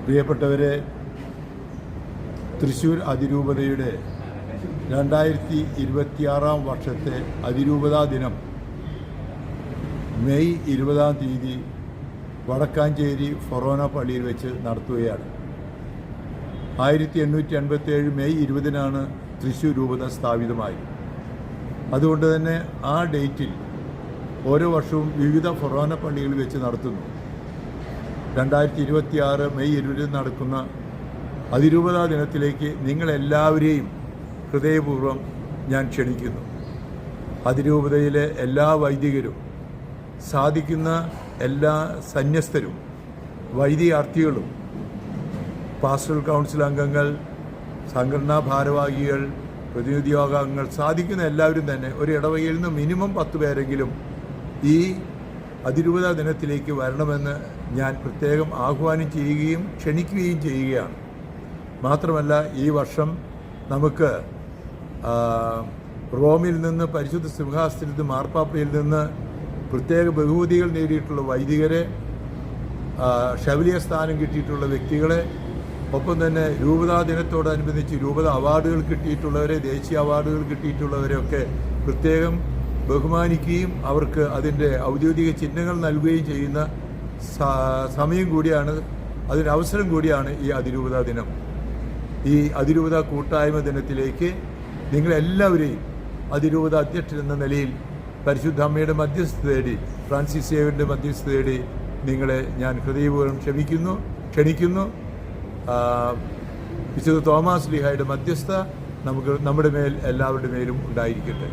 പ്രിയപ്പെട്ടവരെ, തൃശ്ശൂർ അതിരൂപതയുടെ 2026 വർഷത്തെ അതിരൂപതാ ദിനം മെയ് 20-ാം തീയതി വടക്കാഞ്ചേരി ഫൊറോന പള്ളിയിൽ വെച്ച് നടത്തുകയാണ്. 1857 മെയ് 20-നാണ് തൃശ്ശൂർ രൂപത സ്ഥാപിതമായി. അതുകൊണ്ട് തന്നെ ആ ഡേറ്റിൽ ഓരോ വർഷവും വിവിധ ഫൊറോന പള്ളികളിൽ വെച്ച് നടത്തുന്നു. 2026 മെയ് 20 നടക്കുന്ന അതിരൂപതാ ദിനത്തിലേക്ക് നിങ്ങളെല്ലാവരെയും ഹൃദയപൂർവ്വം ഞാൻ ക്ഷണിക്കുന്നു. അതിരൂപതയിലെ എല്ലാ വൈദികരും, സാധിക്കുന്ന എല്ലാ സന്യസ്തരും, വൈദികാർത്ഥികളും, പാസ്റ്ററൽ കൗൺസിൽ അംഗങ്ങൾ, സംഘടനാ ഭാരവാഹികൾ, പ്രതിനിധി യോഗാംഗങ്ങൾ, സാധിക്കുന്ന എല്ലാവരും തന്നെ ഒരു ഇടവകയിൽ നിന്ന് മിനിമം 10 പേരെങ്കിലും ഈ അതിരൂപതാ ദിനത്തിലേക്ക് വരണമെന്ന് ഞാൻ പ്രത്യേകം ആഹ്വാനം ചെയ്യുകയും ക്ഷണിക്കുകയും ചെയ്യുകയാണ്. മാത്രമല്ല, ഈ വർഷം നമുക്ക് റോമിൽ നിന്ന്, പരിശുദ്ധ സിംഹാസനത്തിൽ മാർപ്പാപ്പയിൽ നിന്ന് പ്രത്യേക ബഹുമതികൾ നേടിയിട്ടുള്ള വൈദികരെ, ശബരിയ സ്ഥാനം കിട്ടിയിട്ടുള്ള വ്യക്തികളെ, ഒപ്പം തന്നെ രൂപതാ ദിനത്തോടനുബന്ധിച്ച് രൂപത അവാർഡുകൾ കിട്ടിയിട്ടുള്ളവരെ, ദേശീയ അവാർഡുകൾ കിട്ടിയിട്ടുള്ളവരെയൊക്കെ പ്രത്യേകം ബഹുമാനിക്കുകയും അവർക്ക് അതിൻ്റെ ഔദ്യോഗിക ചിഹ്നങ്ങൾ നൽകുകയും ചെയ്യുന്ന സമയം കൂടിയാണ്, അതിനവസരം കൂടിയാണ് ഈ അതിരൂപതാ ദിനം. ഈ അതിരൂപതാ കൂട്ടായ്മ ദിനത്തിലേക്ക് നിങ്ങളെല്ലാവരെയും അതിരൂപത അധ്യക്ഷൻ എന്ന നിലയിൽ പരിശുദ്ധ അമ്മയുടെ മധ്യസ്ഥത തേടി, ഫ്രാൻസിസ് സേവ്യറിൻ്റെ മധ്യസ്ഥത തേടി നിങ്ങളെ ഞാൻ ഹൃദയപൂർവ്വം ക്ഷണിക്കുന്നു. വിശുദ്ധ തോമാസ് ലീഹായുടെ മധ്യസ്ഥ നമ്മുടെ മേൽ, എല്ലാവരുടെ മേലും ഉണ്ടായിരിക്കട്ടെ.